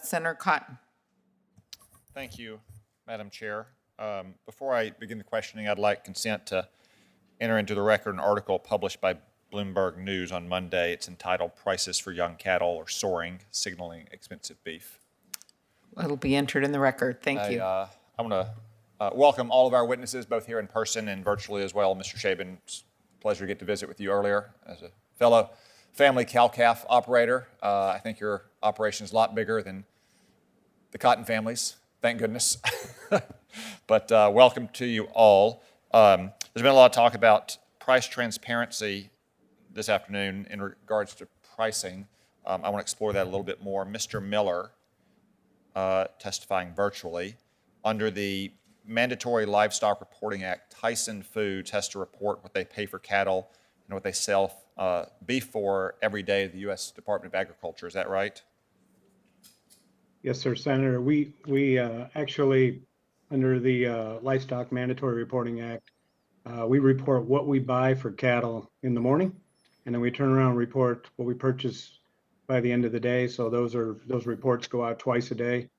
Senator Cotton. Thank you, Madam Chair. Before I begin the questioning, I'd like consent to enter into the record an article published by Bloomberg News on Monday. It's entitled "Prices for Young Cattle Are Soaring, Signaling Expensive Beef." It'll be entered in the record. Thank you. I want to welcome all of our witnesses, both here in person and virtually as well. Mr. Shaban, it's a pleasure to get to visit with you earlier. As a fellow family cow-calf operator, I think your operation is a lot bigger than the Cotton families, thank goodness. But welcome to you all. There's been a lot of talk about price transparency this afternoon in regards to pricing. I want to explore that a little bit more. Mr. Miller, testifying virtually, under the Mandatory Livestock Reporting Act, Tyson Foods has to report what they pay for cattle and what they sell beef for every day to the U.S. Department of Agriculture. Is that right? Yes, sir, Senator. We actually, under the Livestock Mandatory Reporting Act, we report what we buy for cattle in the morning, and then we turn around and report what we purchase by the end of the day. So those reports go out twice a day.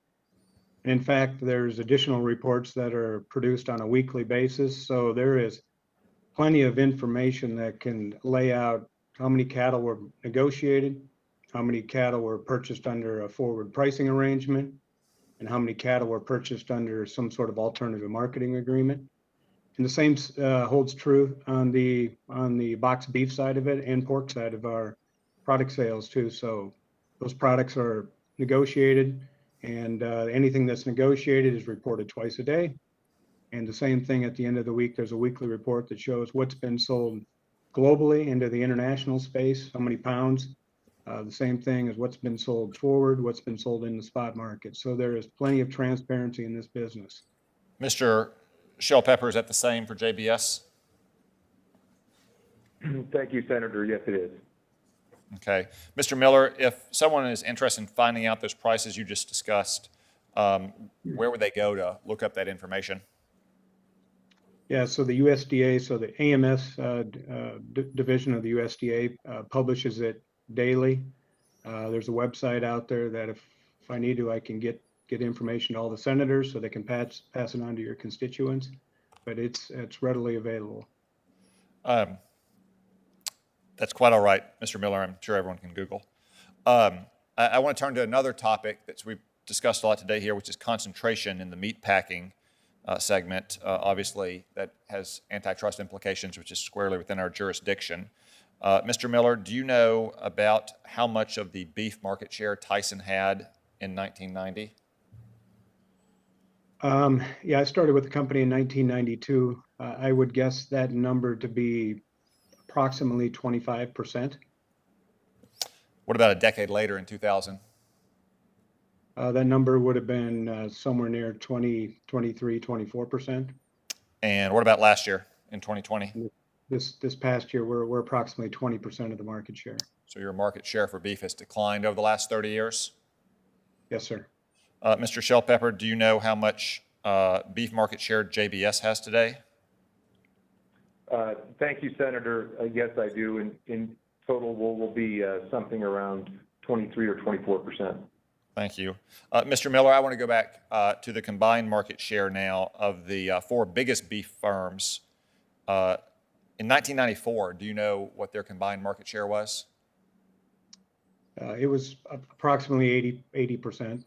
And in fact, there's additional reports that are produced on a weekly basis. So there is plenty of information that can lay out how many cattle were negotiated, how many cattle were purchased under a forward pricing arrangement, and how many cattle were purchased under some sort of alternative marketing agreement. And the same holds true on the boxed beef side of it and pork side of our product sales too. So those products are negotiated, and anything that's negotiated is reported twice a day. And the same thing at the end of the week, there's a weekly report that shows what's been sold globally into the international space, how many pounds. The same thing as what's been sold forward, what's been sold in the spot market. So there is plenty of transparency in this business. Mr. Shell Pepper, is that the same for JBS? Thank you, Senator. Yes, it is. Okay. Mr. Miller, if someone is interested in finding out those prices you just discussed, where would they go to look up that information? Yeah, so the USDA, so the AMS division of the USDA publishes it daily. There's a website out there that if I need to, I can get information to all the senators so they can pass it on to your constituents, but it's readily available. That's quite all right, Mr. Miller. I'm sure everyone can Google. I want to turn to another topic that we've discussed a lot today here, which is concentration in the meatpacking segment. Obviously, that has antitrust implications, which is squarely within our jurisdiction. Mr. Miller, do you know about how much of the beef market share Tyson had in 1990? Yeah, I started with the company in 1992. I would guess that number to be approximately 25%. What about a decade later in 2000? That number would have been somewhere near 23, 24%. And what about last year in 2020? This past year, we're approximately 20% of the market share. So your market share for beef has declined over the last 30 years? Yes, sir. Mr. Shell Pepper, do you know how much beef market share JBS has today? Thank you, Senator. Yes, I do. In total, will be something around 23 or 24%. Thank you. Mr. Miller, I want to go back to the combined market share now of the four biggest beef firms. In 1994, do you know what their combined market share was? It was approximately 80%.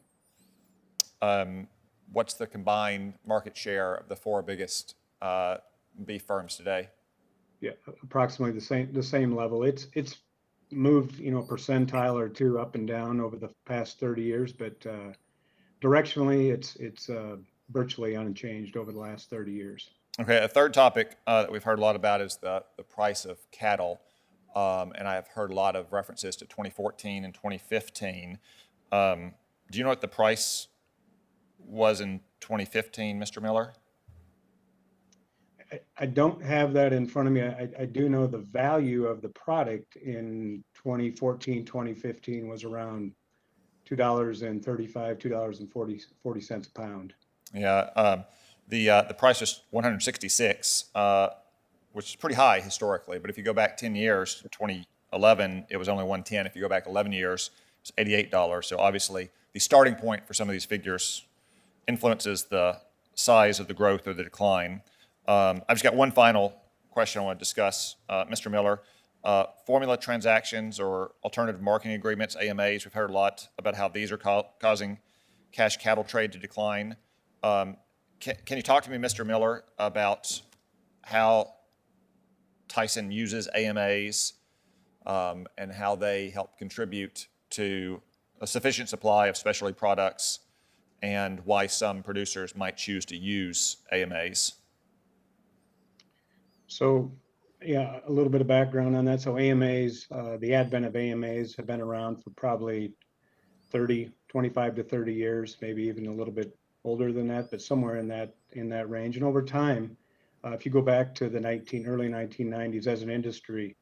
What's the combined market share of the four biggest beef firms today? Yeah, approximately the same level. It's moved, a percentile or two up and down over the past 30 years, but directionally, it's virtually unchanged over the last 30 years. Okay, a third topic that we've heard a lot about is the price of cattle, and I have heard a lot of references to 2014 and 2015. Do you know what the price was in 2015, Mr. Miller? I don't have that in front of me. I do know the value of the product in 2014, 2015 was around $2.35, $2.40 a pound. Yeah, the price was 166, which is pretty high historically. But if you go back 10 years, 2011, it was only 110. If you go back 11 years, it's $88. So obviously, the the starting point for some of these figures influences the size of the growth or the decline. I've just got one final question I want to discuss, Mr. Miller. Formula transactions or alternative marketing agreements, AMAs, we've heard a lot about how these are causing cash cattle trade to decline. Can you talk to me, Mr. Miller, about how Tyson uses AMAs and how they help contribute to a sufficient supply of specialty products and why some producers might choose to use AMAs? So, yeah, a little bit of background on that. So AMAs, the advent of AMAs have been around for probably 25 to 30 years, maybe even a little bit older than that, but somewhere in that range. And over time, if you go back to the early 1990s as an industry,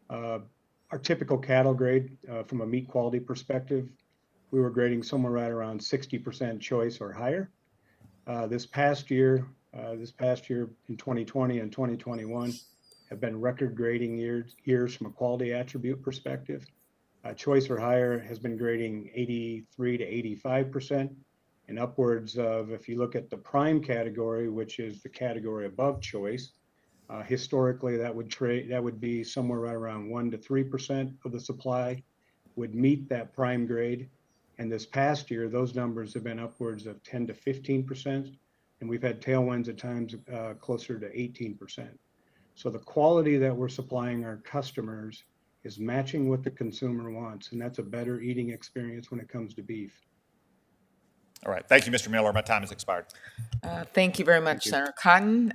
our typical cattle grade from a meat quality perspective, we were grading somewhere right around 60% choice or higher. This past year in 2020 and 2021 have been record grading years from a quality attribute perspective. Choice or higher has been grading 83 to 85%, and upwards of, if you look at the prime category, which is the category above choice, historically that would be somewhere right around 1 to 3% of the supply would meet that prime grade. And this past year, those numbers have been upwards of 10 to 15%, and we've had tailwinds at times closer to 18%. So the quality that we're supplying our customers is matching what the consumer wants, and that's a better eating experience when it comes to beef. All right. Thank you, Mr. Miller. My time has expired. Thank you very much, you. Senator Cotton.